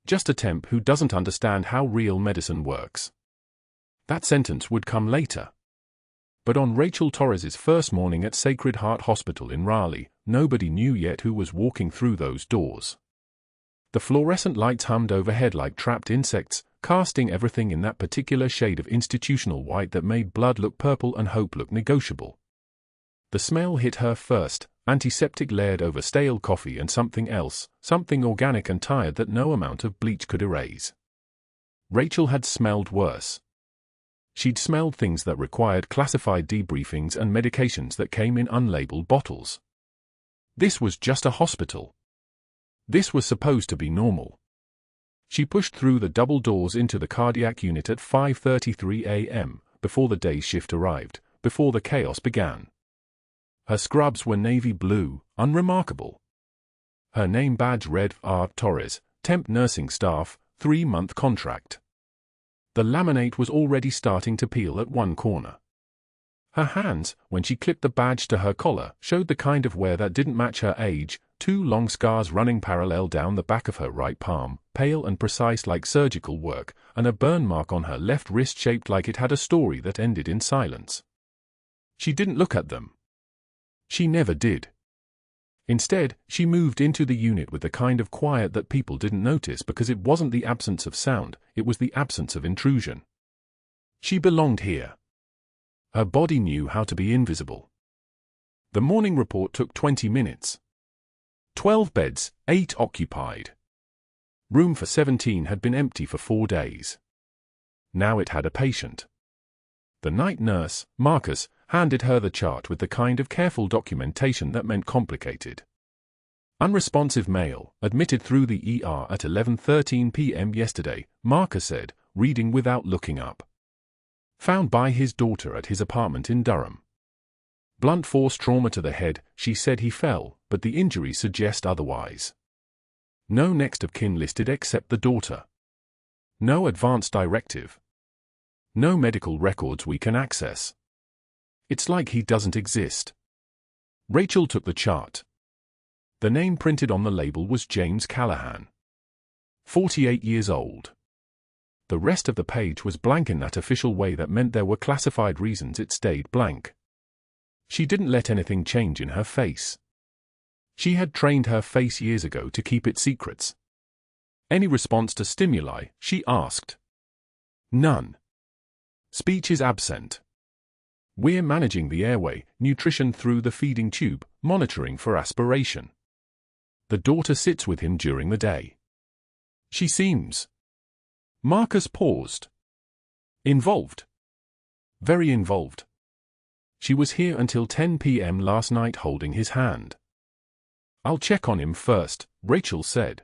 just a temp who doesn't understand how real medicine works." That sentence would come later. But on Rachel Torres's first morning at Sacred Heart Hospital in Raleigh, nobody knew yet who was walking through those doors. The fluorescent lights hummed overhead like trapped insects, casting everything in that particular shade of institutional white that made blood look purple and hope look negotiable. The smell hit her first, antiseptic layered over stale coffee and something else, something organic and tired that no amount of bleach could erase. Rachel had smelled worse. She'd smelled things that required classified debriefings and medications that came in unlabeled bottles. This was just a hospital. This was supposed to be normal. She pushed through the double doors into the cardiac unit at 5:33 a.m., before the day's shift arrived, before the chaos began. Her scrubs were navy blue, unremarkable. Her name badge read R. Torres, temp nursing staff, 3-month contract. The laminate was already starting to peel at one corner. Her hands, when she clipped the badge to her collar, showed the kind of wear that didn't match her age, 2 long scars running parallel down the back of her right palm, pale and precise like surgical work, and a burn mark on her left wrist shaped like it had a story that ended in silence. She didn't look at them. She never did. Instead, she moved into the unit with the kind of quiet that people didn't notice because it wasn't the absence of sound, it was the absence of intrusion. She belonged here. Her body knew how to be invisible. The morning report took 20 minutes. 12 beds, 8 occupied. Room for 17 had been empty for 4 days. Now it had a patient. The night nurse, Marcus, handed her the chart with the kind of careful documentation that meant complicated. Unresponsive male, admitted through the ER at 11:13 p.m. yesterday, Marcus said, reading without looking up. Found by his daughter at his apartment in Durham. Blunt force trauma to the head, she said he fell, but the injuries suggest otherwise. No next of kin listed except the daughter. No advance directive. No medical records we can access. It's like he doesn't exist. Rachel took the chart. The name printed on the label was James Callahan. 48 years old. The rest of the page was blank in that official way that meant there were classified reasons it stayed blank. She didn't let anything change in her face. She had trained her face years ago to keep its secrets. Any response to stimuli, she asked. None. Speech is absent. We're managing the airway, nutrition through the feeding tube, monitoring for aspiration. The daughter sits with him during the day. She seems. Marcus paused. Involved. Very involved. She was here until 10 p.m. last night holding his hand. I'll check on him first, Rachel said.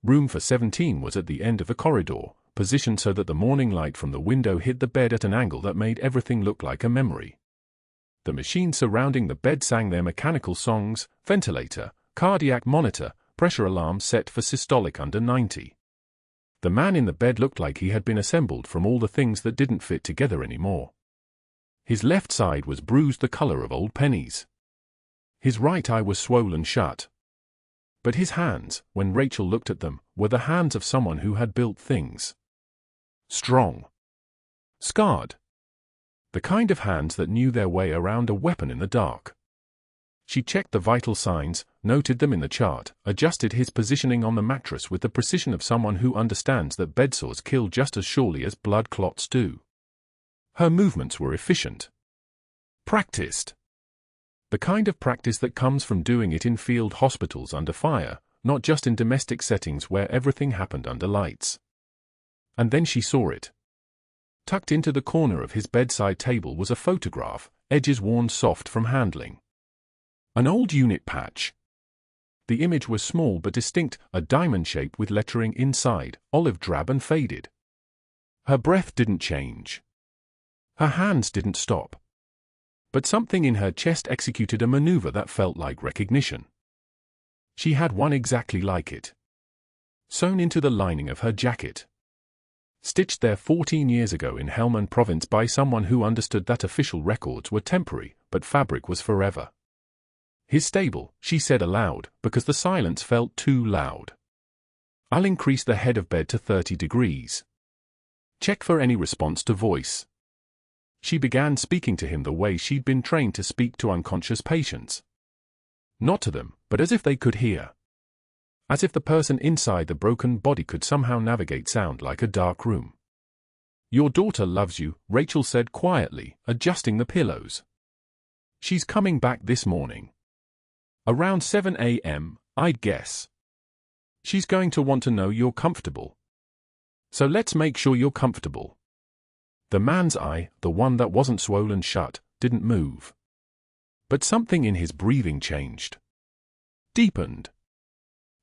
Room for 17 was at the end of the corridor, positioned so that the morning light from the window hit the bed at an angle that made everything look like a memory. The machines surrounding the bed sang their mechanical songs, ventilator, cardiac monitor, pressure alarm set for systolic under 90. The man in the bed looked like he had been assembled from all the things that didn't fit together anymore. His left side was bruised the color of old pennies. His right eye was swollen shut. But his hands, when Rachel looked at them, were the hands of someone who had built things. Strong. Scarred. The kind of hands that knew their way around a weapon in the dark. She checked the vital signs, noted them in the chart, adjusted his positioning on the mattress with the precision of someone who understands that bedsores kill just as surely as blood clots do. Her movements were efficient. Practiced. The kind of practice that comes from doing it in field hospitals under fire, not just in domestic settings where everything happened under lights. And then she saw it. Tucked into the corner of his bedside table was a photograph, edges worn soft from handling. An old unit patch. The image was small but distinct, a diamond shape with lettering inside, olive drab and faded. Her breath didn't change. Her hands didn't stop. But something in her chest executed a maneuver that felt like recognition. She had one exactly like it. Sewn into the lining of her jacket. Stitched there 14 years ago in Helmand Province by someone who understood that official records were temporary, but fabric was forever. His stable, she said aloud, because the silence felt too loud. I'll increase the head of bed to 30 degrees. Check for any response to voice. She began speaking to him the way she'd been trained to speak to unconscious patients. Not to them, but as if they could hear. As if the person inside the broken body could somehow navigate sound like a dark room. Your daughter loves you, Rachel said quietly, adjusting the pillows. She's coming back this morning. Around 7 a.m., I'd guess. She's going to want to know you're comfortable. So let's make sure you're comfortable. The man's eye, the one that wasn't swollen shut, didn't move. But something in his breathing changed. Deepened.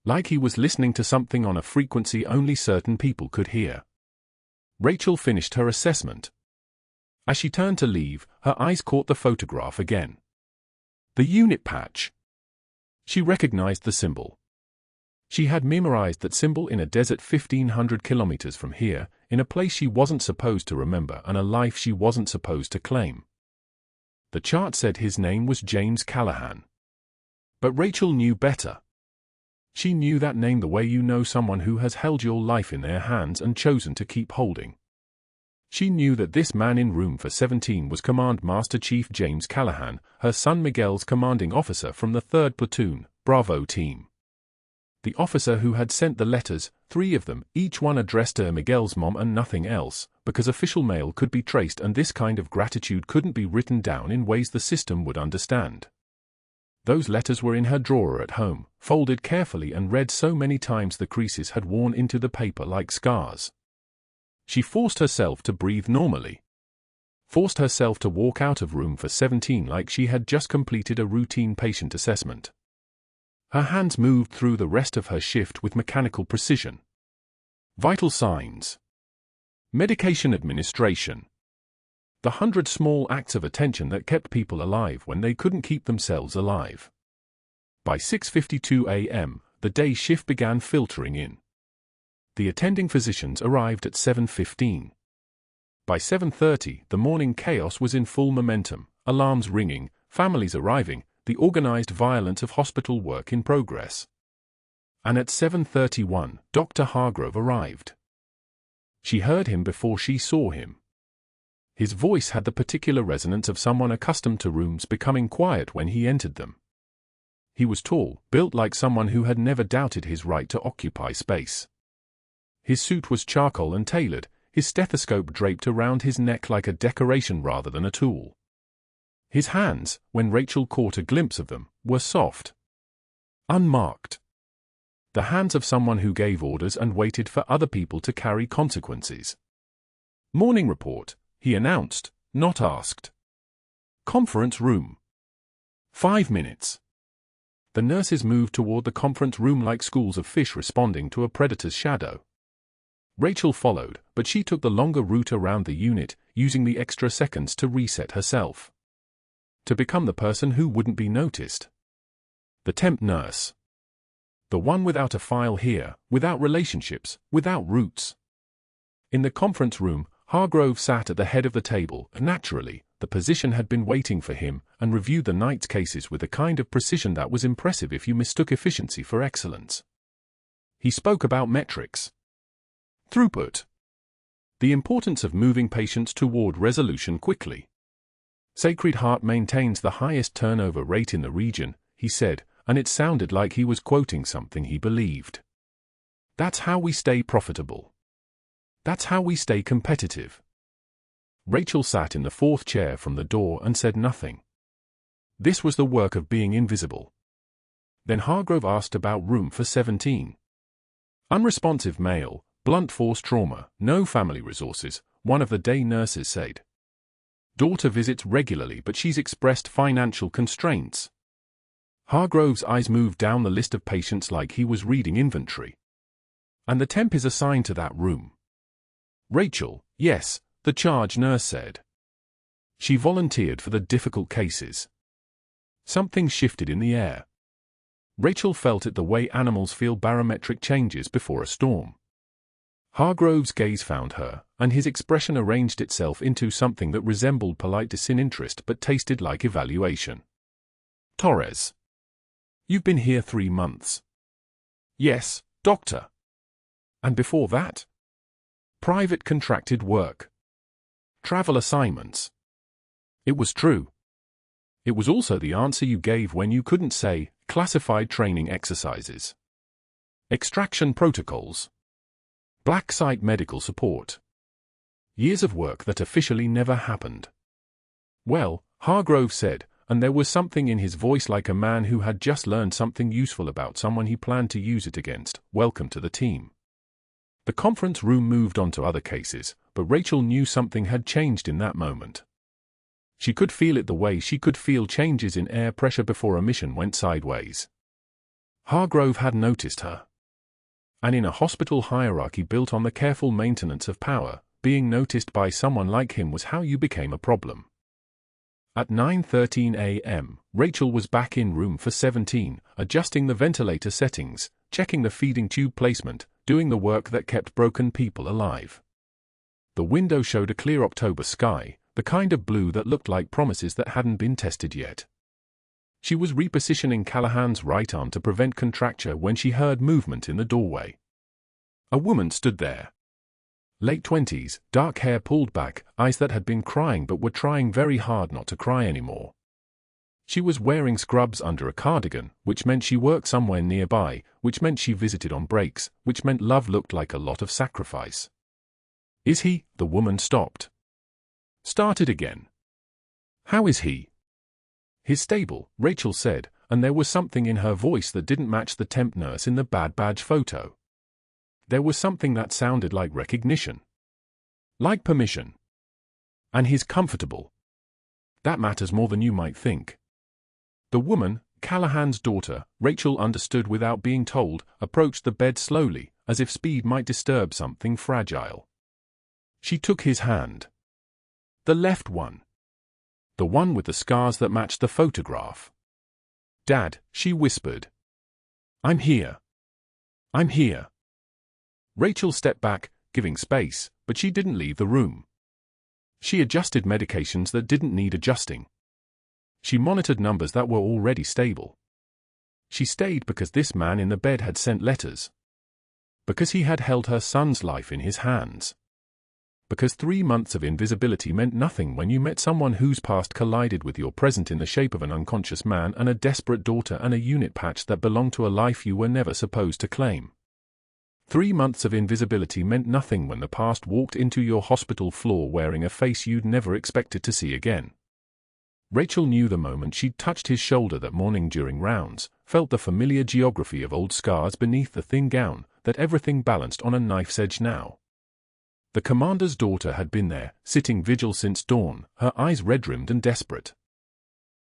Like he was listening to something on a frequency only certain people could hear. Rachel finished her assessment. As she turned to leave, her eyes caught the photograph again. The unit patch. She recognized the symbol. She had memorized that symbol in a desert 1,500 kilometers from here, in a place she wasn't supposed to remember and a life she wasn't supposed to claim. The chart said his name was James Callahan. But Rachel knew better. She knew that name the way you know someone who has held your life in their hands and chosen to keep holding. She knew that this man in room for 17 was Command Master Chief James Callahan, her son Miguel's commanding officer from the 3rd Platoon, Bravo Team. The officer who had sent the letters, 3 of them, each one addressed to Miguel's mom and nothing else, because official mail could be traced and this kind of gratitude couldn't be written down in ways the system would understand. Those letters were in her drawer at home, folded carefully and read so many times the creases had worn into the paper like scars. She forced herself to breathe normally. Forced herself to walk out of room for 17 like she had just completed a routine patient assessment. Her hands moved through the rest of her shift with mechanical precision. Vital signs. Medication administration. The 100 small acts of attention that kept people alive when they couldn't keep themselves alive. By 6:52 a.m., the day shift began filtering in. The attending physicians arrived at 7:15. By 7:30, the morning chaos was in full momentum, alarms ringing, families arriving, the organized violence of hospital work in progress. And at 7:31, Dr. Hargrove arrived. She heard him before she saw him. His voice had the particular resonance of someone accustomed to rooms becoming quiet when he entered them. He was tall, built like someone who had never doubted his right to occupy space. His suit was charcoal and tailored, his stethoscope draped around his neck like a decoration rather than a tool. His hands, when Rachel caught a glimpse of them, were soft. Unmarked. The hands of someone who gave orders and waited for other people to carry consequences. Morning report, he announced, not asked. Conference room. 5 minutes. The nurses moved toward the conference room like schools of fish responding to a predator's shadow. Rachel followed, but she took the longer route around the unit, using the extra seconds to reset herself. To become the person who wouldn't be noticed. The temp nurse. The one without a file here, without relationships, without roots. In the conference room, Hargrove sat at the head of the table. Naturally, the physician had been waiting for him and reviewed the night's cases with a kind of precision that was impressive if you mistook efficiency for excellence. He spoke about metrics. Throughput. The importance of moving patients toward resolution quickly. Sacred Heart maintains the highest turnover rate in the region, he said, and it sounded like he was quoting something he believed. That's how we stay profitable. That's how we stay competitive. Rachel sat in the 4th chair from the door and said nothing. This was the work of being invisible. Then Hargrove asked about room for 17. Unresponsive male, blunt force trauma, no family resources, one of the day nurses said. Daughter visits regularly but she's expressed financial constraints. Hargrove's eyes moved down the list of patients like he was reading inventory. And the temp is assigned to that room. Rachel, yes, the charge nurse said. She volunteered for the difficult cases. Something shifted in the air. Rachel felt it the way animals feel barometric changes before a storm. Hargrove's gaze found her, and his expression arranged itself into something that resembled polite disinterest but tasted like evaluation. Torres. You've been here 3 months. Yes, doctor. And before that? Private contracted work. Travel assignments. It was true. It was also the answer you gave when you couldn't say, classified training exercises. Extraction protocols. Black site medical support. Years of work that officially never happened. Well, Hargrove said, and there was something in his voice like a man who had just learned something useful about someone he planned to use it against. Welcome to the team. The conference room moved on to other cases, but Rachel knew something had changed in that moment. She could feel it the way she could feel changes in air pressure before a mission went sideways. Hargrove had noticed her. And in a hospital hierarchy built on the careful maintenance of power, being noticed by someone like him was how you became a problem. At 9:13 a.m., Rachel was back in room for 17, adjusting the ventilator settings, checking the feeding tube placement, doing the work that kept broken people alive. The window showed a clear October sky, the kind of blue that looked like promises that hadn't been tested yet. She was repositioning Callahan's right arm to prevent contracture when she heard movement in the doorway. A woman stood there. Late 20s, dark hair pulled back, eyes that had been crying but were trying very hard not to cry anymore. She was wearing scrubs under a cardigan, which meant she worked somewhere nearby, which meant she visited on breaks, which meant love looked like a lot of sacrifice. Is he? The woman stopped. Started again. How is he? He's stable, Rachel said, and there was something in her voice that didn't match the temp nurse in the bad badge photo. There was something that sounded like recognition. Like permission. And he's comfortable. That matters more than you might think. The woman, Callahan's daughter, Rachel understood without being told, approached the bed slowly, as if speed might disturb something fragile. She took his hand. The left one. The one with the scars that matched the photograph. Dad, she whispered. I'm here. I'm here. Rachel stepped back, giving space, but she didn't leave the room. She adjusted medications that didn't need adjusting. She monitored numbers that were already stable. She stayed because this man in the bed had sent letters. Because he had held her son's life in his hands. Because 3 months of invisibility meant nothing when you met someone whose past collided with your present in the shape of an unconscious man and a desperate daughter and a unit patch that belonged to a life you were never supposed to claim. 3 months of invisibility meant nothing when the past walked into your hospital floor wearing a face you'd never expected to see again. Rachel knew the moment she'd touched his shoulder that morning during rounds, felt the familiar geography of old scars beneath the thin gown, that everything balanced on a knife's edge now. The commander's daughter had been there, sitting vigil since dawn, her eyes red-rimmed and desperate.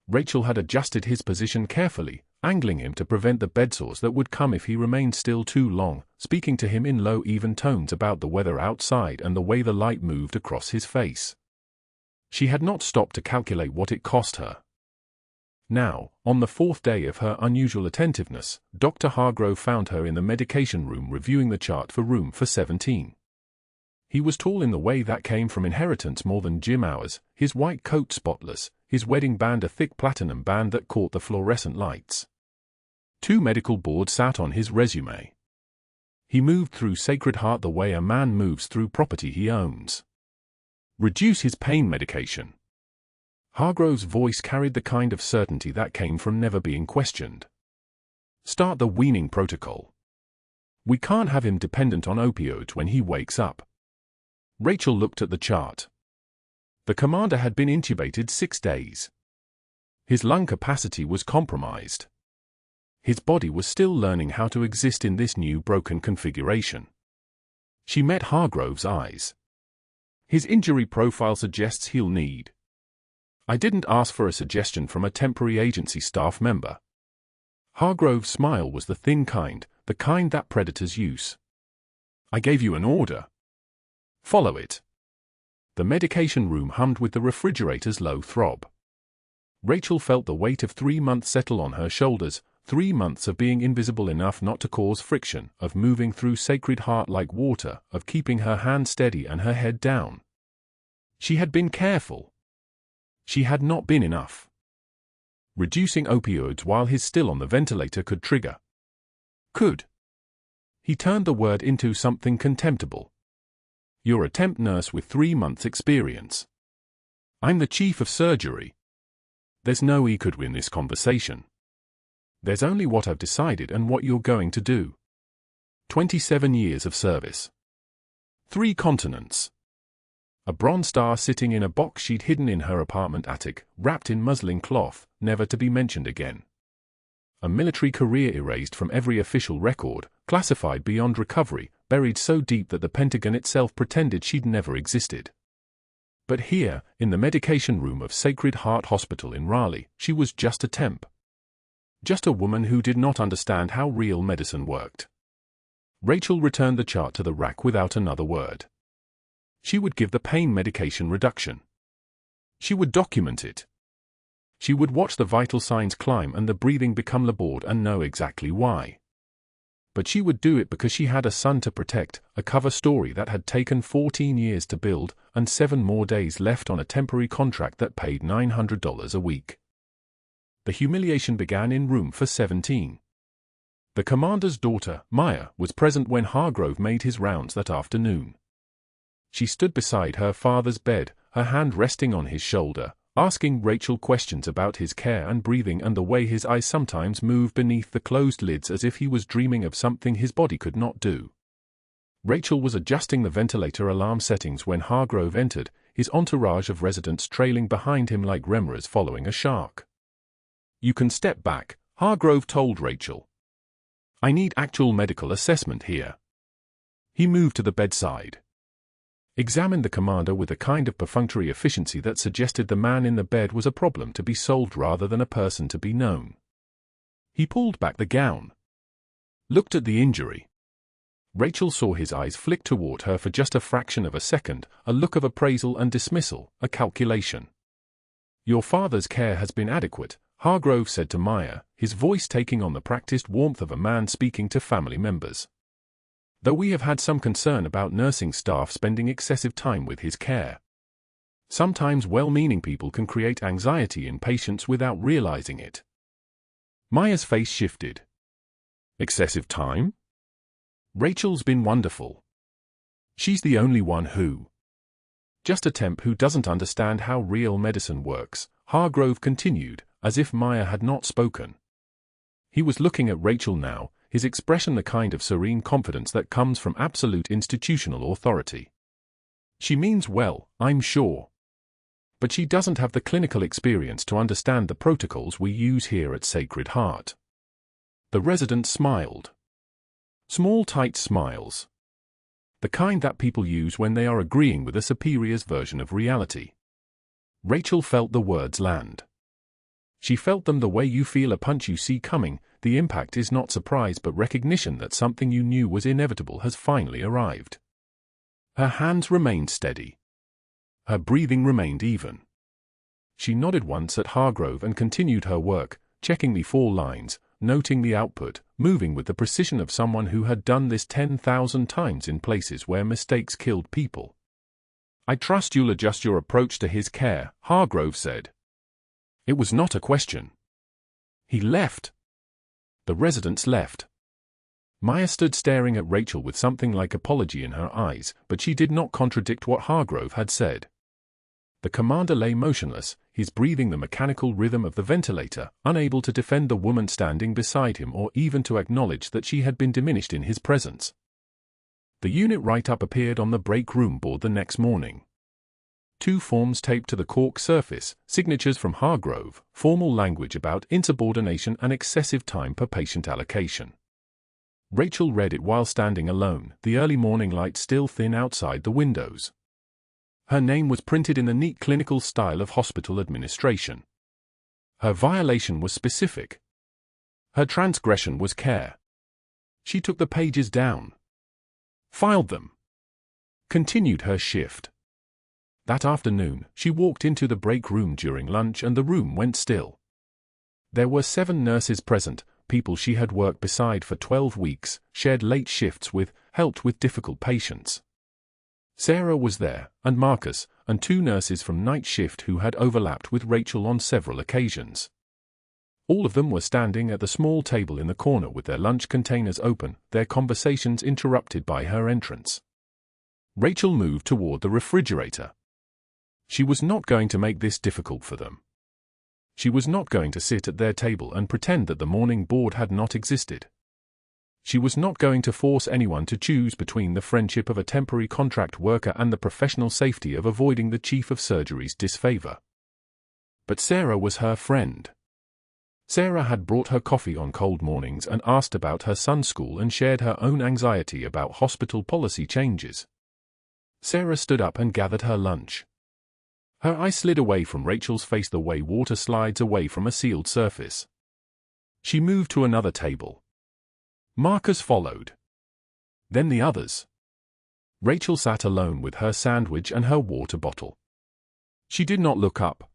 Rachel had adjusted his position carefully, angling him to prevent the bedsores that would come if he remained still too long, speaking to him in low even tones about the weather outside and the way the light moved across his face. She had not stopped to calculate what it cost her. Now, on the 4th day of her unusual attentiveness, Dr. Hargrove found her in the medication room reviewing the chart for room for 17. He was tall in the way that came from inheritance more than gym hours, his white coat spotless, his wedding band a thick platinum band that caught the fluorescent lights. 2 medical boards sat on his resume. He moved through Sacred Heart the way a man moves through property he owns. Reduce his pain medication. Hargrove's voice carried the kind of certainty that came from never being questioned. Start the weaning protocol. We can't have him dependent on opioids when he wakes up. Rachel looked at the chart. The commander had been intubated 6 days. His lung capacity was compromised. His body was still learning how to exist in this new broken configuration. She met Hargrove's eyes. His injury profile suggests he'll need. I didn't ask for a suggestion from a temporary agency staff member. Hargrove's smile was the thin kind, the kind that predators use. I gave you an order. Follow it. The medication room hummed with the refrigerator's low throb. Rachel felt the weight of 3 months settle on her shoulders, 3 months of being invisible enough not to cause friction, of moving through Sacred Heart like water, of keeping her hand steady and her head down. She had been careful. She had not been enough. Reducing opioids while he's still on the ventilator could trigger. Could. He turned the word into something contemptible. You're a temp nurse with 3 months' experience. I'm the chief of surgery. There's no "he could" in this conversation. There's only what I've decided and what you're going to do. 27 years of service. 3 continents. A Bronze Star sitting in a box she'd hidden in her apartment attic, wrapped in muslin cloth, never to be mentioned again. A military career erased from every official record, classified beyond recovery, buried so deep that the Pentagon itself pretended she'd never existed. But here, in the medication room of Sacred Heart Hospital in Raleigh, she was just a temp. Just a woman who did not understand how real medicine worked. Rachel returned the chart to the rack without another word. She would give the pain medication reduction. She would document it. She would watch the vital signs climb and the breathing become labored and know exactly why. But she would do it because she had a son to protect, a cover story that had taken 14 years to build, and 7 more days left on a temporary contract that paid $900 a week. The humiliation began in room for 17. The commander's daughter, Maya, was present when Hargrove made his rounds that afternoon. She stood beside her father's bed, her hand resting on his shoulder, asking Rachel questions about his care and breathing and the way his eyes sometimes moved beneath the closed lids as if he was dreaming of something his body could not do. Rachel was adjusting the ventilator alarm settings when Hargrove entered, his entourage of residents trailing behind him like remoras following a shark. "You can step back," Hargrove told Rachel. "I need actual medical assessment here." He moved to the bedside. Examined the commander with a kind of perfunctory efficiency that suggested the man in the bed was a problem to be solved rather than a person to be known. He pulled back the gown. Looked at the injury. Rachel saw his eyes flick toward her for just a fraction of a second, a look of appraisal and dismissal, a calculation. "Your father's care has been adequate," Hargrove said to Maya, his voice taking on the practiced warmth of a man speaking to family members. "Though we have had some concern about nursing staff spending excessive time with his care. Sometimes well-meaning people can create anxiety in patients without realizing it." Maya's face shifted. "Excessive time?" "Rachel's been wonderful. She's the only one who—" "Just a temp who doesn't understand how real medicine works," Hargrove continued, as if Maya had not spoken. He was looking at Rachel now, his expression the kind of serene confidence that comes from absolute institutional authority. "She means well, I'm sure. But she doesn't have the clinical experience to understand the protocols we use here at Sacred Heart." The resident smiled. Small, tight smiles. The kind that people use when they are agreeing with a superior's version of reality. Rachel felt the words land. She felt them the way you feel a punch you see coming. The impact is not surprise but recognition that something you knew was inevitable has finally arrived. Her hands remained steady. Her breathing remained even. She nodded once at Hargrove and continued her work, checking the 4 lines, noting the output, moving with the precision of someone who had done this 10,000 times in places where mistakes killed people. "I trust you'll adjust your approach to his care," Hargrove said. It was not a question. He left. The residents left. Maya stood staring at Rachel with something like apology in her eyes, but she did not contradict what Hargrove had said. The commander lay motionless, his breathing the mechanical rhythm of the ventilator, unable to defend the woman standing beside him or even to acknowledge that she had been diminished in his presence. The unit write-up appeared on the break room board the next morning. 2 forms taped to the cork surface, signatures from Hargrove, formal language about insubordination and excessive time per patient allocation. Rachel read it while standing alone, the early morning light still thin outside the windows. Her name was printed in the neat clinical style of hospital administration. Her violation was specific. Her transgression was care. She took the pages down. Filed them. Continued her shift. That afternoon, she walked into the break room during lunch and the room went still. There were 7 nurses present, people she had worked beside for 12 weeks, shared late shifts with, helped with difficult patients. Sarah was there, and Marcus, and 2 nurses from night shift who had overlapped with Rachel on several occasions. All of them were standing at the small table in the corner with their lunch containers open, their conversations interrupted by her entrance. Rachel moved toward the refrigerator. She was not going to make this difficult for them. She was not going to sit at their table and pretend that the morning board had not existed. She was not going to force anyone to choose between the friendship of a temporary contract worker and the professional safety of avoiding the chief of surgery's disfavor. But Sarah was her friend. Sarah had brought her coffee on cold mornings and asked about her son's school and shared her own anxiety about hospital policy changes. Sarah stood up and gathered her lunch. Her eye slid away from Rachel's face the way water slides away from a sealed surface. She moved to another table. Marcus followed. Then the others. Rachel sat alone with her sandwich and her water bottle. She did not look up.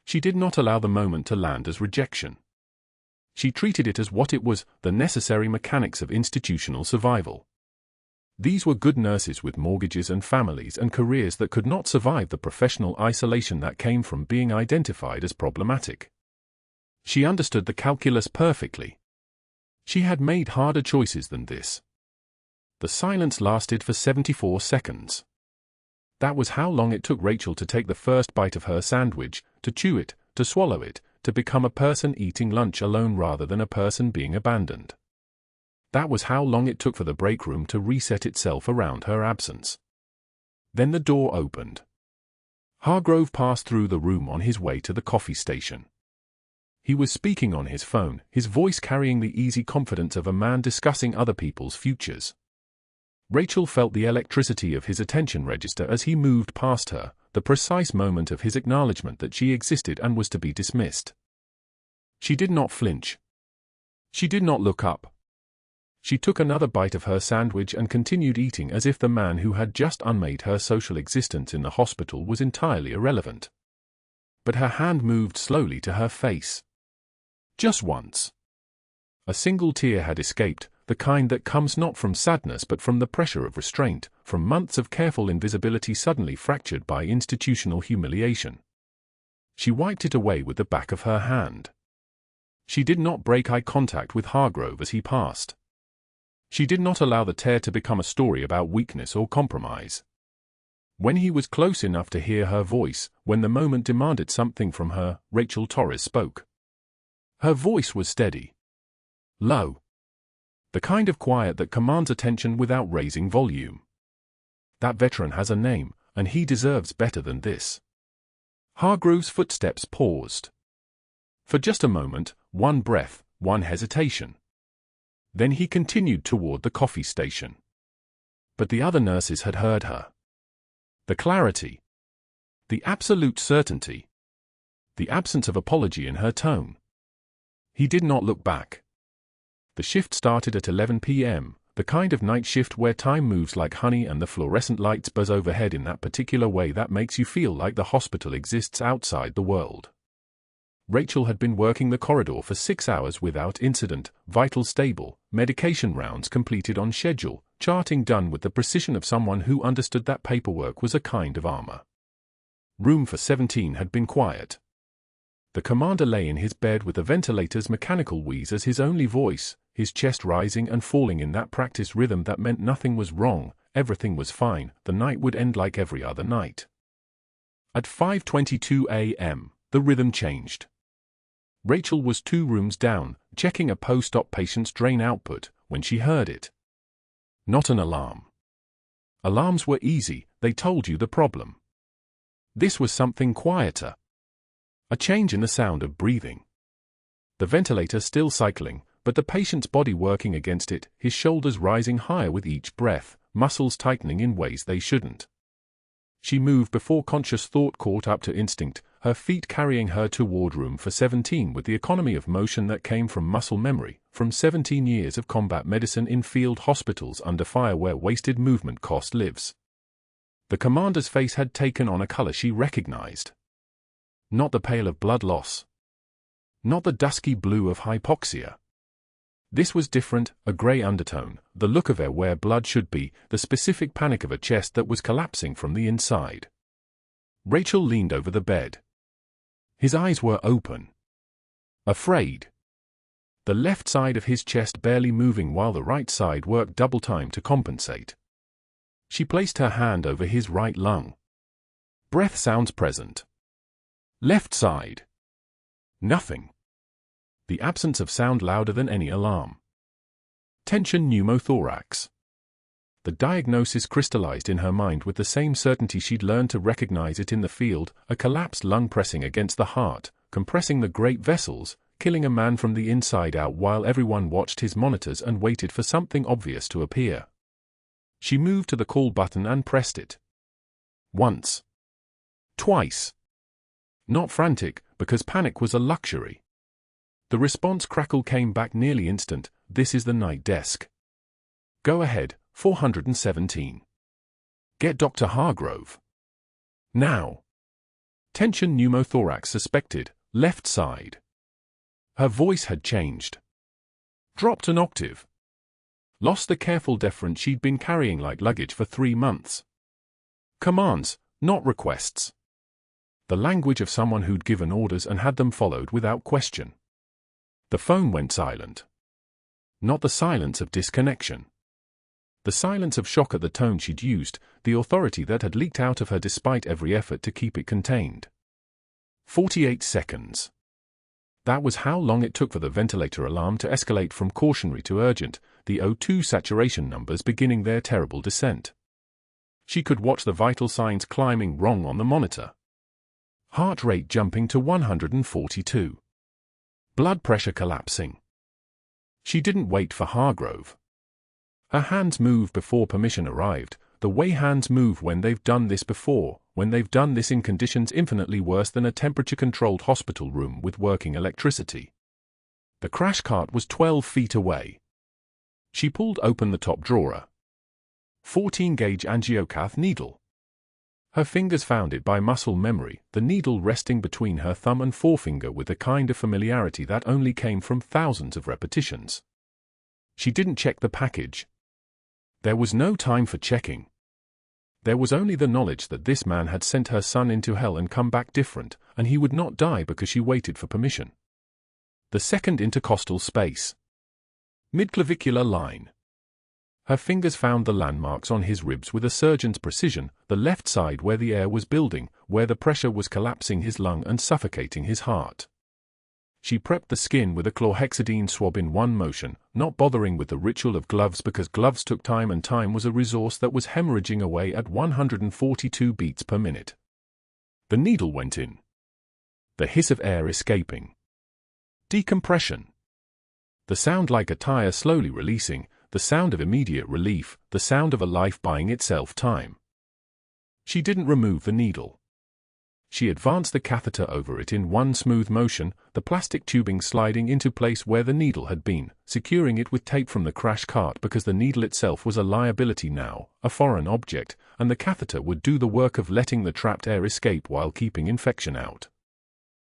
She did not allow the moment to land as rejection. She treated it as what it was, the necessary mechanics of institutional survival. These were good nurses with mortgages and families and careers that could not survive the professional isolation that came from being identified as problematic. She understood the calculus perfectly. She had made harder choices than this. The silence lasted for 74 seconds. That was how long it took Rachel to take the first bite of her sandwich, to chew it, to swallow it, to become a person eating lunch alone rather than a person being abandoned. That was how long it took for the break room to reset itself around her absence. Then the door opened. Hargrove passed through the room on his way to the coffee station. He was speaking on his phone, his voice carrying the easy confidence of a man discussing other people's futures. Rachel felt the electricity of his attention register as he moved past her, the precise moment of his acknowledgement that she existed and was to be dismissed. She did not flinch. She did not look up. She took another bite of her sandwich and continued eating as if the man who had just unmade her social existence in the hospital was entirely irrelevant. But her hand moved slowly to her face. Just once. A single tear had escaped, the kind that comes not from sadness but from the pressure of restraint, from months of careful invisibility suddenly fractured by institutional humiliation. She wiped it away with the back of her hand. She did not break eye contact with Hargrove as he passed. She did not allow the tear to become a story about weakness or compromise. When he was close enough to hear her voice, when the moment demanded something from her, Rachel Torres spoke. Her voice was steady. Low. The kind of quiet that commands attention without raising volume. That veteran has a name, and he deserves better than this. Hargrove's footsteps paused. For just a moment, one breath, one hesitation. Then he continued toward the coffee station. But the other nurses had heard her. The clarity. The absolute certainty. The absence of apology in her tone. He did not look back. The shift started at 11 p.m., the kind of night shift where time moves like honey and the fluorescent lights buzz overhead in that particular way that makes you feel like the hospital exists outside the world. Rachel had been working the corridor for 6 hours without incident, vitals stable, medication rounds completed on schedule, charting done with the precision of someone who understood that paperwork was a kind of armor. Room for 17 had been quiet. The commander lay in his bed with the ventilator's mechanical wheeze as his only voice, his chest rising and falling in that practice rhythm that meant nothing was wrong, everything was fine, the night would end like every other night. At 5:22 a.m., the rhythm changed. Rachel was 2 rooms down, checking a post-op patient's drain output, when she heard it. Not an alarm. Alarms were easy, they told you the problem. This was something quieter. A change in the sound of breathing. The ventilator still cycling, but the patient's body working against it, his shoulders rising higher with each breath, muscles tightening in ways they shouldn't. She moved before conscious thought caught up to instinct, her feet carrying her toward room for 17 with the economy of motion that came from muscle memory, from 17 years of combat medicine in field hospitals under fire where wasted movement cost lives. The commander's face had taken on a color she recognized. Not the pale of blood loss. Not the dusky blue of hypoxia. This was different, a grey undertone, the look of air where blood should be, the specific panic of a chest that was collapsing from the inside. Rachel leaned over the bed. His eyes were open. Afraid. The left side of his chest barely moving while the right side worked double time to compensate. She placed her hand over his right lung. Breath sounds present. Left side. Nothing. The absence of sound louder than any alarm. Tension pneumothorax. The diagnosis crystallized in her mind with the same certainty she'd learned to recognize it in the field, a collapsed lung pressing against the heart, compressing the great vessels, killing a man from the inside out while everyone watched his monitors and waited for something obvious to appear. She moved to the call button and pressed it. Once. Twice. Not frantic, because panic was a luxury. The response crackle came back nearly instant. This is the night desk. Go ahead, 417. Get Dr. Hargrove. Now. Tension pneumothorax suspected, left side. Her voice had changed. Dropped an octave. Lost the careful deference she'd been carrying like luggage for 3 months. Commands, not requests. The language of someone who'd given orders and had them followed without question. The phone went silent. Not the silence of disconnection. The silence of shock at the tone she'd used, the authority that had leaked out of her despite every effort to keep it contained. 48 seconds. That was how long it took for the ventilator alarm to escalate from cautionary to urgent, the O2 saturation numbers beginning their terrible descent. She could watch the vital signs climbing wrong on the monitor. Heart rate jumping to 142. Blood pressure collapsing. She didn't wait for Hargrove. Her hands moved before permission arrived, the way hands move when they've done this before, when they've done this in conditions infinitely worse than a temperature-controlled hospital room with working electricity. The crash cart was 12 feet away. She pulled open the top drawer. 14-gauge angiocath needle. Her fingers found it by muscle memory, the needle resting between her thumb and forefinger with a kind of familiarity that only came from thousands of repetitions. She didn't check the package. There was no time for checking. There was only the knowledge that this man had sent her son into hell and come back different, and he would not die because she waited for permission. The second intercostal space. Midclavicular line. Her fingers found the landmarks on his ribs with a surgeon's precision, the left side where the air was building, where the pressure was collapsing his lung and suffocating his heart. She prepped the skin with a chlorhexidine swab in one motion, not bothering with the ritual of gloves because gloves took time and time was a resource that was hemorrhaging away at 142 beats per minute. The needle went in. The hiss of air escaping. Decompression. The sound like a tire slowly releasing, the sound of immediate relief, the sound of a life buying itself time. She didn't remove the needle. She advanced the catheter over it in one smooth motion, the plastic tubing sliding into place where the needle had been, securing it with tape from the crash cart because the needle itself was a liability now, a foreign object, and the catheter would do the work of letting the trapped air escape while keeping infection out.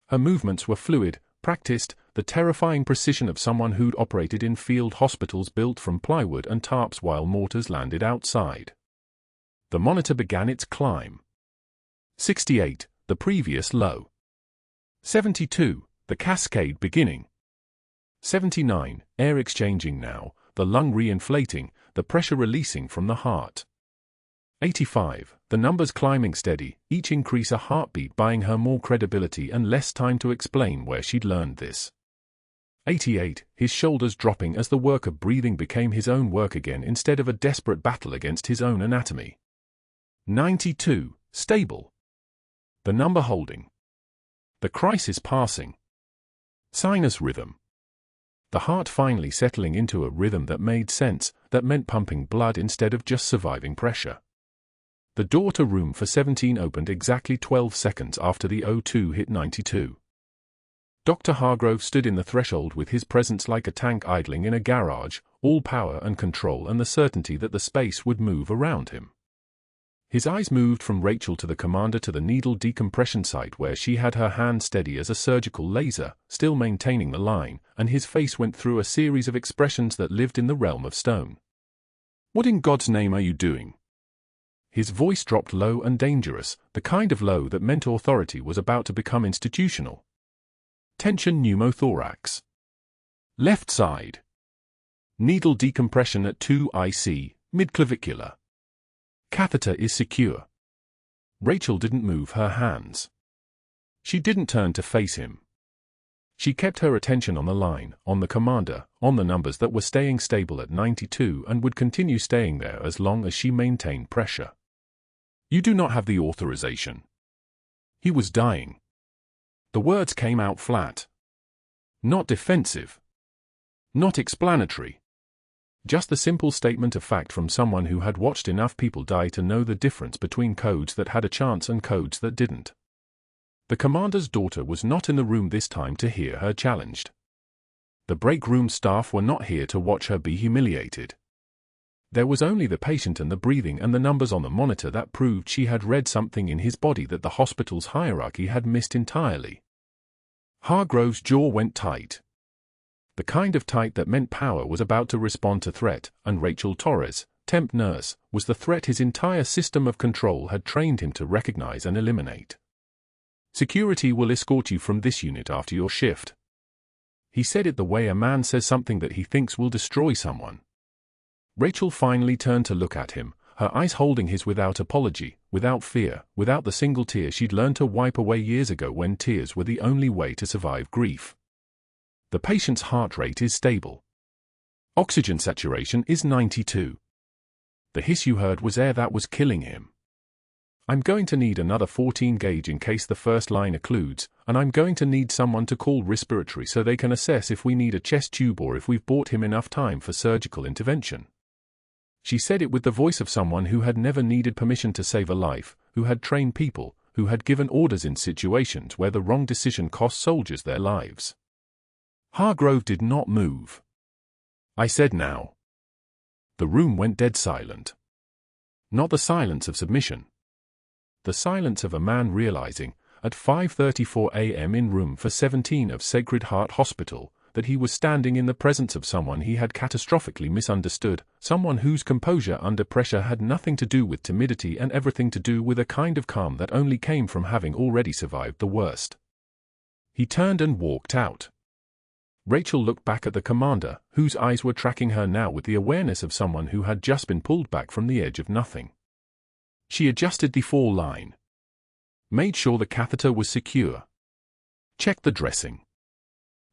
Her movements were fluid, practiced, the terrifying precision of someone who'd operated in field hospitals built from plywood and tarps while mortars landed outside. The monitor began its climb. 68, the previous low. 72, the cascade beginning. 79, air exchanging now, the lung re-inflating, the pressure releasing from the heart. 85, the numbers climbing steady, each increase a heartbeat buying her more credibility and less time to explain where she'd learned this. 88, his shoulders dropping as the work of breathing became his own work again instead of a desperate battle against his own anatomy. 92, stable. The number holding. The crisis passing. Sinus rhythm. The heart finally settling into a rhythm that made sense, that meant pumping blood instead of just surviving pressure. The door to room for 17 opened exactly 12 seconds after the O2 hit 92. Dr. Hargrove stood in the threshold with his presence like a tank idling in a garage, all power and control and the certainty that the space would move around him. His eyes moved from Rachel to the commander to the needle decompression site where she had her hand steady as a surgical laser, still maintaining the line, and his face went through a series of expressions that lived in the realm of stone. "What in God's name are you doing?" His voice dropped low and dangerous, the kind of low that meant authority was about to become institutional. Tension pneumothorax. Left side. Needle decompression at 2 IC, midclavicular. Catheter is secure. Rachel didn't move her hands. She didn't turn to face him. She kept her attention on the line, on the commander, on the numbers that were staying stable at 92 and would continue staying there as long as she maintained pressure. "You do not have the authorization." He was dying. The words came out flat. Not defensive. Not explanatory. Just the simple statement of fact from someone who had watched enough people die to know the difference between codes that had a chance and codes that didn't. The commander's daughter was not in the room this time to hear her challenged. The break room staff were not here to watch her be humiliated. There was only the patient and the breathing and the numbers on the monitor that proved she had read something in his body that the hospital's hierarchy had missed entirely. Hargrove's jaw went tight. The kind of tight that meant power was about to respond to threat, and Rachel Torres, temp nurse, was the threat his entire system of control had trained him to recognize and eliminate. "Security will escort you from this unit after your shift." He said it the way a man says something that he thinks will destroy someone. Rachel finally turned to look at him, her eyes holding his without apology, without fear, without the single tear she'd learned to wipe away years ago when tears were the only way to survive grief. "The patient's heart rate is stable. Oxygen saturation is 92. The hiss you heard was air that was killing him. I'm going to need another 14 gauge in case the first line occludes, and I'm going to need someone to call respiratory so they can assess if we need a chest tube or if we've bought him enough time for surgical intervention." She said it with the voice of someone who had never needed permission to save a life, who had trained people, who had given orders in situations where the wrong decision cost soldiers their lives. Hargrove did not move. "I said now." The room went dead silent. Not the silence of submission. The silence of a man realizing, at 5:34 a.m. in room for 17 of Sacred Heart Hospital, that he was standing in the presence of someone he had catastrophically misunderstood, someone whose composure under pressure had nothing to do with timidity and everything to do with a kind of calm that only came from having already survived the worst. He turned and walked out. Rachel looked back at the commander, whose eyes were tracking her now with the awareness of someone who had just been pulled back from the edge of nothing. She adjusted the fall line. Made sure the catheter was secure. Checked the dressing.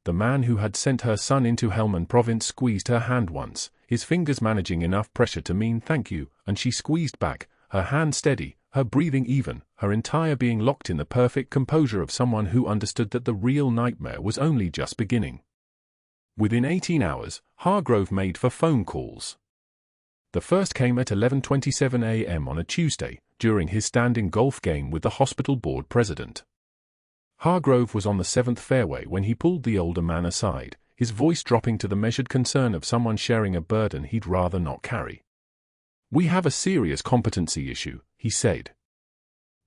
The man who had sent her son into Helmand Province squeezed her hand once, his fingers managing enough pressure to mean thank you, and she squeezed back, her hand steady, her breathing even, her entire being locked in the perfect composure of someone who understood that the real nightmare was only just beginning. Within 18 hours, Hargrove made 4 phone calls. The first came at 11:27 a.m. on a Tuesday, during his standing golf game with the hospital board president. Hargrove was on the 7th fairway when he pulled the older man aside, his voice dropping to the measured concern of someone sharing a burden he'd rather not carry. "We have a serious competency issue," he said.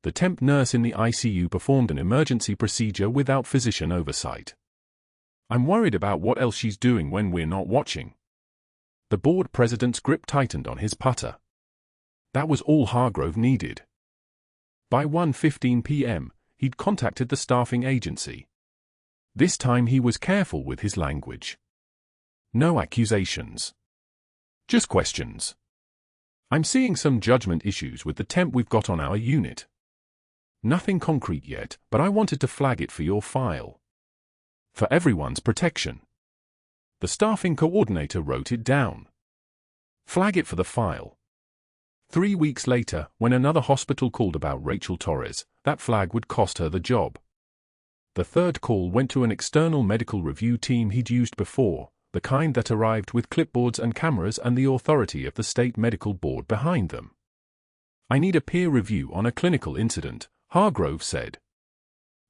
The temp nurse in the ICU performed an emergency procedure without physician oversight. "I'm worried about what else she's doing when we're not watching." The board president's grip tightened on his putter. That was all Hargrove needed. By 1:15 p.m., he'd contacted the staffing agency. This time he was careful with his language. No accusations. Just questions. "I'm seeing some judgment issues with the temp we've got on our unit. Nothing concrete yet, but I wanted to flag it for your file. For everyone's protection." The staffing coordinator wrote it down. Flag it for the file. 3 weeks later, when another hospital called about Rachel Torres, that flag would cost her the job. The third call went to an external medical review team he'd used before, the kind that arrived with clipboards and cameras and the authority of the state medical board behind them. "I need a peer review on a clinical incident," Hargrove said.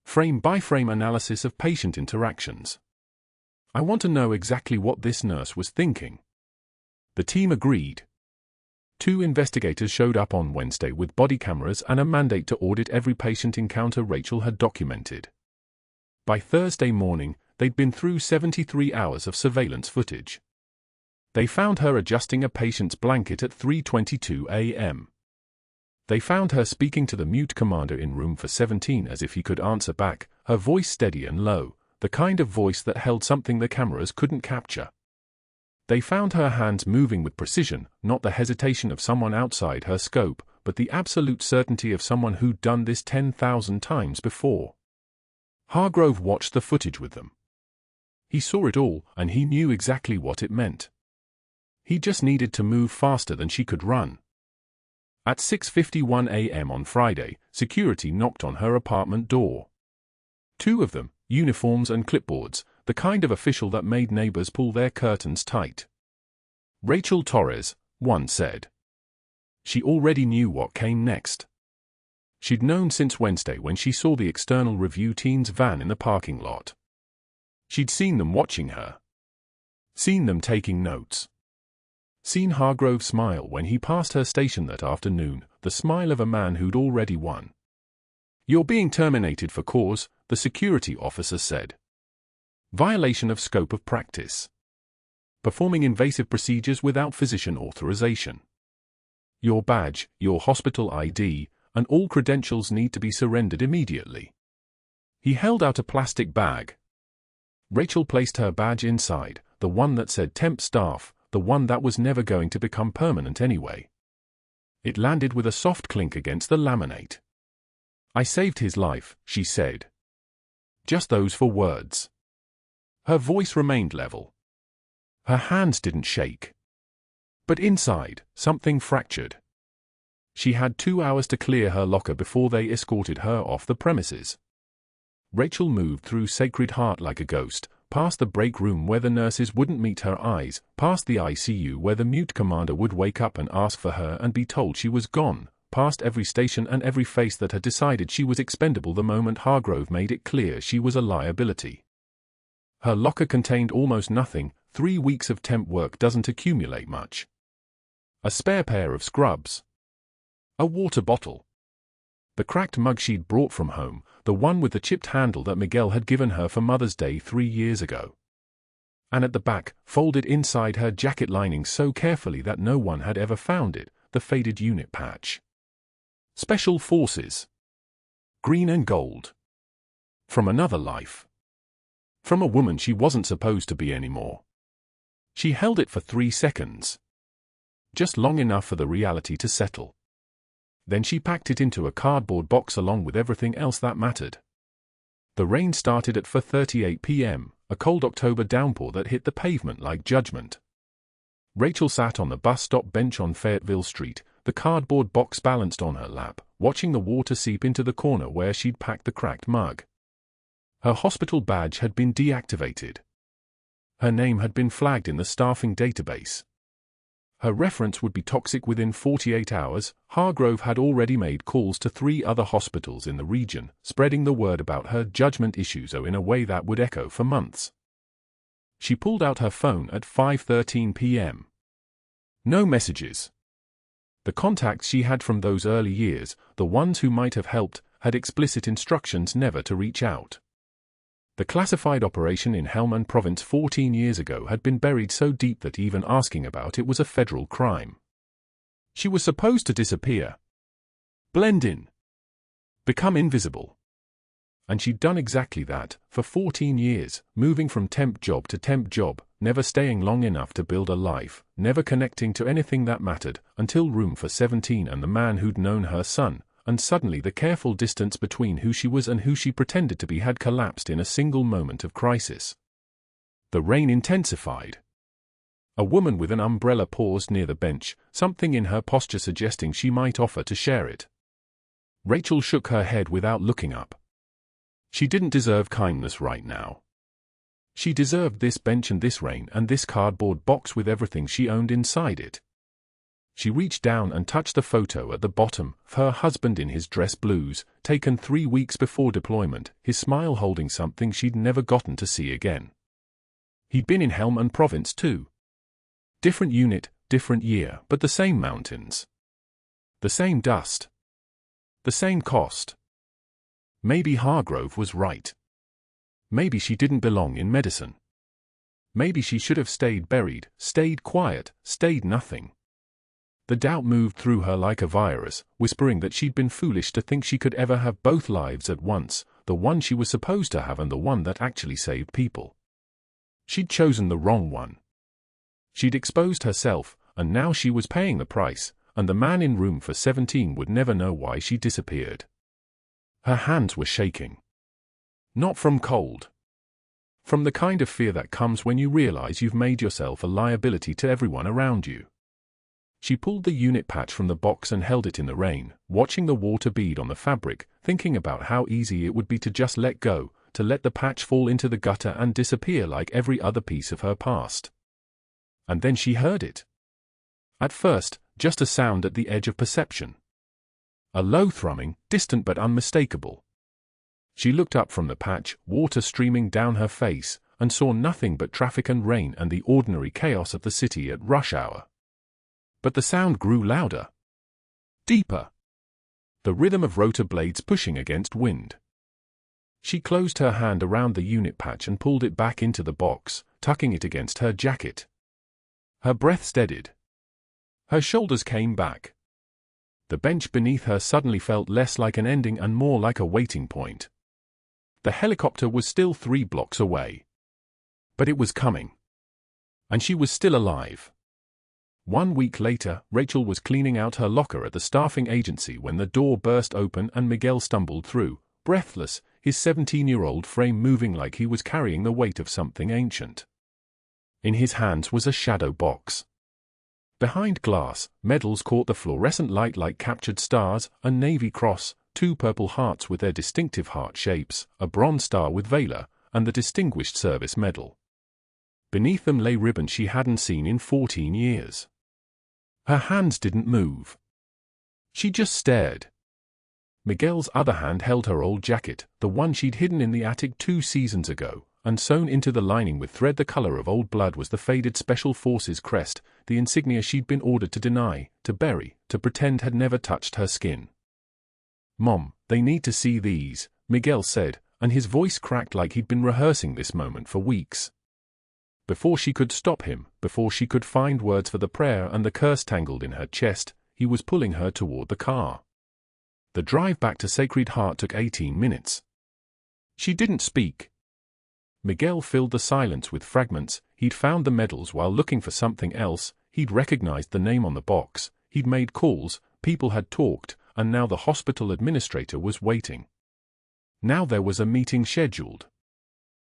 "Frame-by-frame analysis of patient interactions. I want to know exactly what this nurse was thinking." The team agreed. 2 investigators showed up on Wednesday with body cameras and a mandate to audit every patient encounter Rachel had documented. By Thursday morning, they'd been through 73 hours of surveillance footage. They found her adjusting a patient's blanket at 3:22 a.m. They found her speaking to the mute commander in room for 17 as if he could answer back, her voice steady and low, the kind of voice that held something the cameras couldn't capture. They found her hands moving with precision, not the hesitation of someone outside her scope, but the absolute certainty of someone who'd done this 10,000 times before. Hargrove watched the footage with them. He saw it all, and he knew exactly what it meant. He just needed to move faster than she could run. At 6:51 a.m. on Friday, security knocked on her apartment door. Two of them, uniforms and clipboards, the kind of official that made neighbors pull their curtains tight. Rachel Torres, one said. She already knew what came next. She'd known since Wednesday when she saw the external review team's van in the parking lot. She'd seen them watching her. Seen them taking notes. Seen Hargrove smile when he passed her station that afternoon, the smile of a man who'd already won. "You're being terminated for cause," the security officer said. "Violation of scope of practice. Performing invasive procedures without physician authorization. Your badge, your hospital ID, and all credentials need to be surrendered immediately." He held out a plastic bag. Rachel placed her badge inside, the one that said temp staff, the one that was never going to become permanent anyway. It landed with a soft clink against the laminate. "I saved his life," she said. Just those 4 words. Her voice remained level. Her hands didn't shake. But inside, something fractured. She had 2 hours to clear her locker before they escorted her off the premises. Rachel moved through Sacred Heart like a ghost, past the break room where the nurses wouldn't meet her eyes, past the ICU where the mute commander would wake up and ask for her and be told she was gone, past every station and every face that had decided she was expendable the moment Hargrove made it clear she was a liability. Her locker contained almost nothing. 3 weeks of temp work doesn't accumulate much. A spare pair of scrubs. A water bottle. The cracked mug she'd brought from home, the one with the chipped handle that Miguel had given her for Mother's Day 3 years ago. And at the back, folded inside her jacket lining so carefully that no one had ever found it, the faded unit patch. Special Forces. Green and gold. From another life. From a woman she wasn't supposed to be anymore. She held it for 3 seconds. Just long enough for the reality to settle. Then she packed it into a cardboard box along with everything else that mattered. The rain started at 4:38 p.m., a cold October downpour that hit the pavement like judgment. Rachel sat on the bus stop bench on Fayetteville Street, the cardboard box balanced on her lap, watching the water seep into the corner where she'd packed the cracked mug. Her hospital badge had been deactivated. Her name had been flagged in the staffing database. Her reference would be toxic within 48 hours. Hargrove had already made calls to 3 other hospitals in the region, spreading the word about her judgment issues in a way that would echo for months. She pulled out her phone at 5:13 p.m. No messages. The contacts she had from those early years, the ones who might have helped, had explicit instructions never to reach out. The classified operation in Helmand Province 14 years ago had been buried so deep that even asking about it was a federal crime. She was supposed to disappear. Blend in. Become invisible. And she'd done exactly that, for 14 years, moving from temp job to temp job, never staying long enough to build a life, never connecting to anything that mattered, until Room for 17 and the man who'd known her son, and suddenly the careful distance between who she was and who she pretended to be had collapsed in a single moment of crisis. The rain intensified. A woman with an umbrella paused near the bench, something in her posture suggesting she might offer to share it. Rachel shook her head without looking up. She didn't deserve kindness right now. She deserved this bench and this rain and this cardboard box with everything she owned inside it. She reached down and touched the photo at the bottom, of her husband in his dress blues, taken 3 weeks before deployment, his smile holding something she'd never gotten to see again. He'd been in Helmand Province too. Different unit, different year, but the same mountains. The same dust. The same cost. Maybe Hargrove was right. Maybe she didn't belong in medicine. Maybe she should have stayed buried, stayed quiet, stayed nothing. The doubt moved through her like a virus, whispering that she'd been foolish to think she could ever have both lives at once, the one she was supposed to have and the one that actually saved people. She'd chosen the wrong one. She'd exposed herself, and now she was paying the price, and the man in room for 17 would never know why she disappeared. Her hands were shaking. Not from cold. From the kind of fear that comes when you realize you've made yourself a liability to everyone around you. She pulled the unit patch from the box and held it in the rain, watching the water bead on the fabric, thinking about how easy it would be to just let go, to let the patch fall into the gutter and disappear like every other piece of her past. And then she heard it. At first, just a sound at the edge of perception. A low thrumming, distant but unmistakable. She looked up from the patch, water streaming down her face, and saw nothing but traffic and rain and the ordinary chaos of the city at rush hour. But the sound grew louder. Deeper. The rhythm of rotor blades pushing against wind. She closed her hand around the unit patch and pulled it back into the box, tucking it against her jacket. Her breath steadied. Her shoulders came back. The bench beneath her suddenly felt less like an ending and more like a waiting point. The helicopter was still 3 blocks away. But it was coming. And she was still alive. 1 week later, Rachel was cleaning out her locker at the staffing agency when the door burst open and Miguel stumbled through, breathless, his 17-year-old frame moving like he was carrying the weight of something ancient. In his hands was a shadow box. Behind glass, medals caught the fluorescent light like captured stars, a navy cross, 2 purple hearts with their distinctive heart shapes, a bronze star with Valor, and the Distinguished Service Medal. Beneath them lay ribbons she hadn't seen in 14 years. Her hands didn't move. She just stared. Miguel's other hand held her old jacket, the one she'd hidden in the attic 2 seasons ago, and sewn into the lining with thread the color of old blood was the faded Special Forces crest, the insignia she'd been ordered to deny, to bury, to pretend had never touched her skin. "Mom, they need to see these," Miguel said, and his voice cracked like he'd been rehearsing this moment for weeks. Before she could stop him, before she could find words for the prayer and the curse tangled in her chest, he was pulling her toward the car. The drive back to Sacred Heart took 18 minutes. She didn't speak. Miguel filled the silence with fragments. He'd found the medals while looking for something else, he'd recognized the name on the box, he'd made calls, people had talked, and now the hospital administrator was waiting. Now there was a meeting scheduled.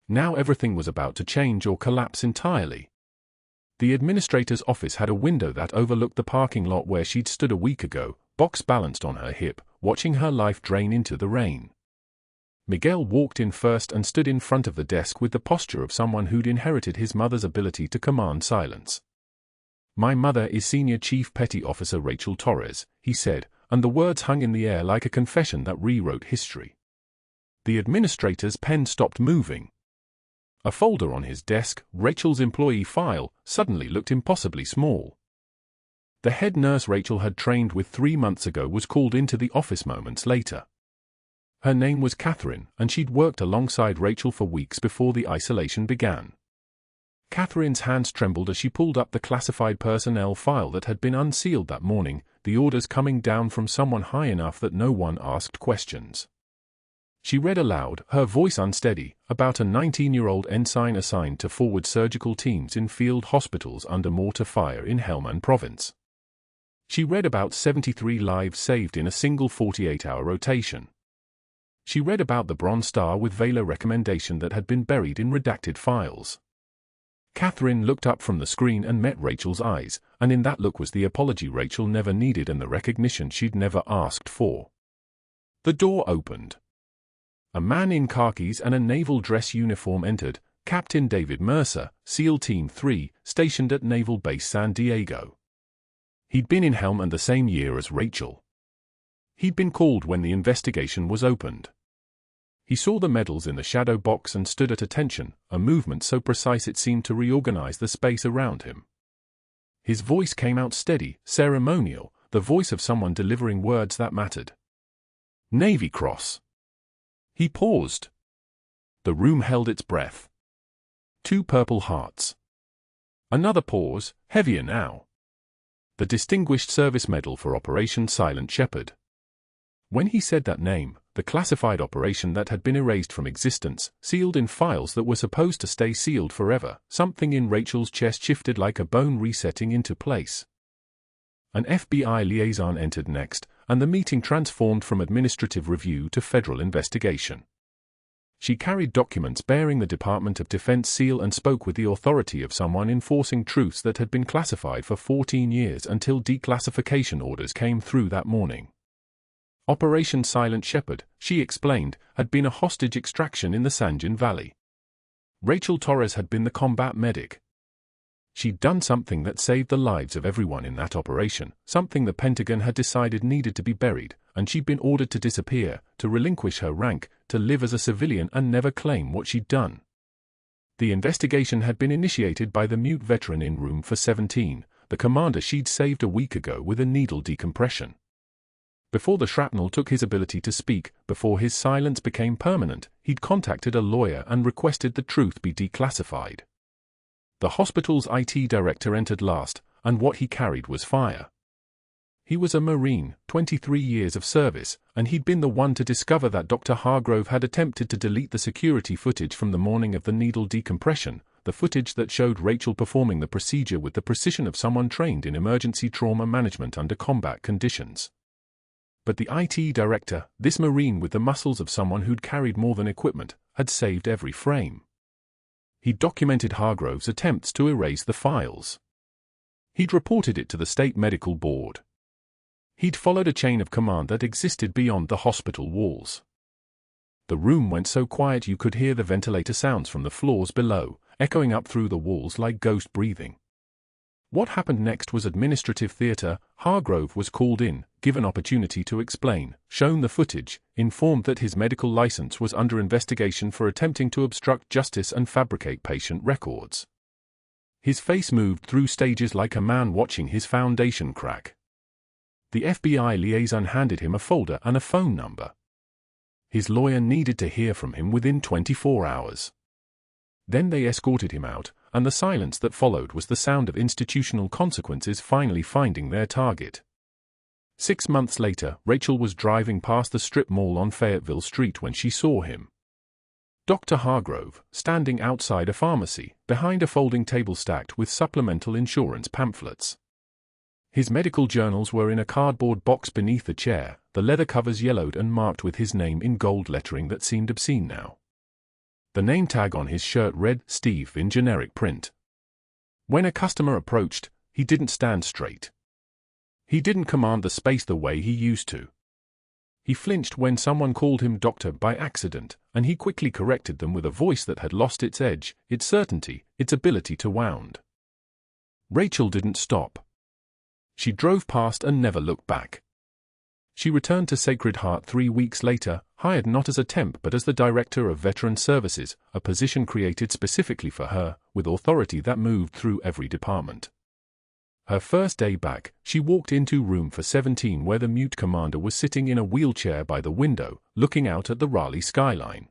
Now everything was about to change or collapse entirely. The administrator's office had a window that overlooked the parking lot where she'd stood a week ago, box balanced on her hip, watching her life drain into the rain. Miguel walked in first and stood in front of the desk with the posture of someone who'd inherited his mother's ability to command silence. "My mother is Senior Chief Petty Officer Rachel Torres," he said, and the words hung in the air like a confession that rewrote history. The administrator's pen stopped moving. A folder on his desk, Rachel's employee file, suddenly looked impossibly small. The head nurse Rachel had trained with 3 months ago was called into the office moments later. Her name was Catherine, and she'd worked alongside Rachel for weeks before the isolation began. Catherine's hands trembled as she pulled up the classified personnel file that had been unsealed that morning, the orders coming down from someone high enough that no one asked questions. She read aloud, her voice unsteady, about a 19-year-old ensign assigned to forward surgical teams in field hospitals under mortar fire in Helmand Province. She read about 73 lives saved in a single 48-hour rotation. She read about the Bronze Star with Valor recommendation that had been buried in redacted files. Catherine looked up from the screen and met Rachel's eyes, and in that look was the apology Rachel never needed and the recognition she'd never asked for. The door opened. A man in khakis and a naval dress uniform entered, Captain David Mercer, SEAL Team 3, stationed at Naval Base San Diego. He'd been in Helmand the same year as Rachel. He'd been called when the investigation was opened. He saw the medals in the shadow box and stood at attention, a movement so precise it seemed to reorganize the space around him. His voice came out steady, ceremonial, the voice of someone delivering words that mattered. "Navy Cross." He paused. The room held its breath. 2 purple hearts. Another pause, heavier now. The Distinguished Service Medal for Operation Silent Shepherd. When he said that name, the classified operation that had been erased from existence, sealed in files that were supposed to stay sealed forever. Something in Rachel's chest shifted like a bone resetting into place. An FBI liaison entered next, and the meeting transformed from administrative review to federal investigation. She carried documents bearing the Department of Defense seal and spoke with the authority of someone enforcing truths that had been classified for 14 years until declassification orders came through that morning. Operation Silent Shepherd, she explained, had been a hostage extraction in the Sanjin Valley. Rachel Torres had been the combat medic. She'd done something that saved the lives of everyone in that operation, something the Pentagon had decided needed to be buried, and she'd been ordered to disappear, to relinquish her rank, to live as a civilian and never claim what she'd done. The investigation had been initiated by the mute veteran in room for 17, the commander she'd saved a week ago with a needle decompression. Before the shrapnel took his ability to speak, before his silence became permanent, he'd contacted a lawyer and requested the truth be declassified. The hospital's IT director entered last, and what he carried was fire. He was a Marine, 23 years of service, and he'd been the one to discover that Dr. Hargrove had attempted to delete the security footage from the morning of the needle decompression, the footage that showed Rachel performing the procedure with the precision of someone trained in emergency trauma management under combat conditions. But the IT director, this Marine with the muscles of someone who'd carried more than equipment, had saved every frame. He'd documented Hargrove's attempts to erase the files. He'd reported it to the state medical board. He'd followed a chain of command that existed beyond the hospital walls. The room went so quiet you could hear the ventilator sounds from the floors below, echoing up through the walls like ghost breathing. What happened next was administrative theater. Hargrove was called in, given opportunity to explain, shown the footage, informed that his medical license was under investigation for attempting to obstruct justice and fabricate patient records. His face moved through stages like a man watching his foundation crack. The FBI liaison handed him a folder and a phone number. His lawyer needed to hear from him within 24 hours. Then they escorted him out, and the silence that followed was the sound of institutional consequences finally finding their target. 6 months later, Rachel was driving past the strip mall on Fayetteville Street when she saw him. Dr. Hargrove, standing outside a pharmacy, behind a folding table stacked with supplemental insurance pamphlets. His medical journals were in a cardboard box beneath the chair, the leather covers yellowed and marked with his name in gold lettering that seemed obscene now. The name tag on his shirt read, Steve, in generic print. When a customer approached, he didn't stand straight. He didn't command the space the way he used to. He flinched when someone called him doctor by accident, and he quickly corrected them with a voice that had lost its edge, its certainty, its ability to wound. Rachel didn't stop. She drove past and never looked back. She returned to Sacred Heart 3 weeks later, hired not as a temp but as the Director of Veteran Services, a position created specifically for her, with authority that moved through every department. Her first day back, she walked into room for 17 where the mute commander was sitting in a wheelchair by the window, looking out at the Raleigh skyline.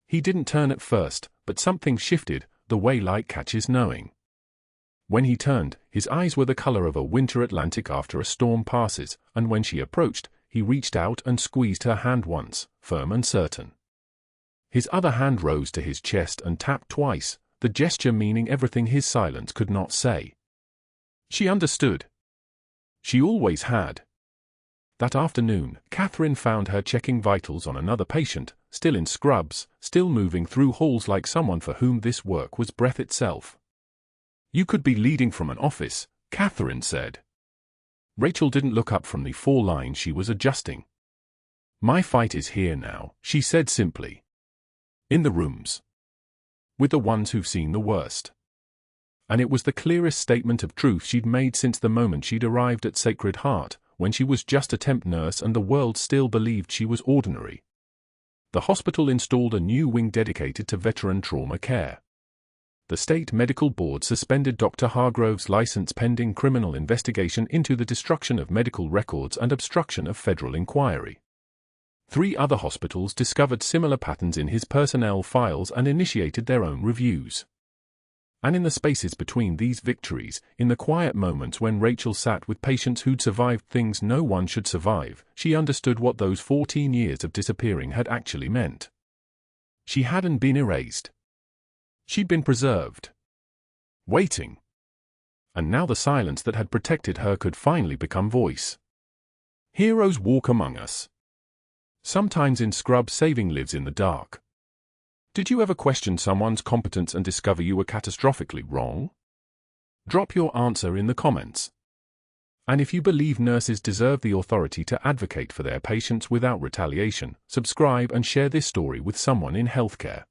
He didn't turn at first, but something shifted, the way light catches knowing. When he turned, his eyes were the color of a winter Atlantic after a storm passes, and when she approached, he reached out and squeezed her hand once, firm and certain. His other hand rose to his chest and tapped twice, the gesture meaning everything his silence could not say. She understood. She always had. That afternoon, Catherine found her checking vitals on another patient, still in scrubs, still moving through halls like someone for whom this work was breath itself. "You could be leading from an office," Catherine said. Rachel didn't look up from the 4 lines she was adjusting. "My fight is here now," she said simply. "In the rooms. With the ones who've seen the worst." And it was the clearest statement of truth she'd made since the moment she'd arrived at Sacred Heart, when she was just a temp nurse and the world still believed she was ordinary. The hospital installed a new wing dedicated to veteran trauma care. The state medical board suspended Dr. Hargrove's license pending criminal investigation into the destruction of medical records and obstruction of federal inquiry. 3 other hospitals discovered similar patterns in his personnel files and initiated their own reviews. And in the spaces between these victories, in the quiet moments when Rachel sat with patients who'd survived things no one should survive, she understood what those 14 years of disappearing had actually meant. She hadn't been erased. She'd been preserved. Waiting. And now the silence that had protected her could finally become voice. Heroes walk among us. Sometimes in scrub, saving lives in the dark. Did you ever question someone's competence and discover you were catastrophically wrong? Drop your answer in the comments. And if you believe nurses deserve the authority to advocate for their patients without retaliation, subscribe and share this story with someone in healthcare.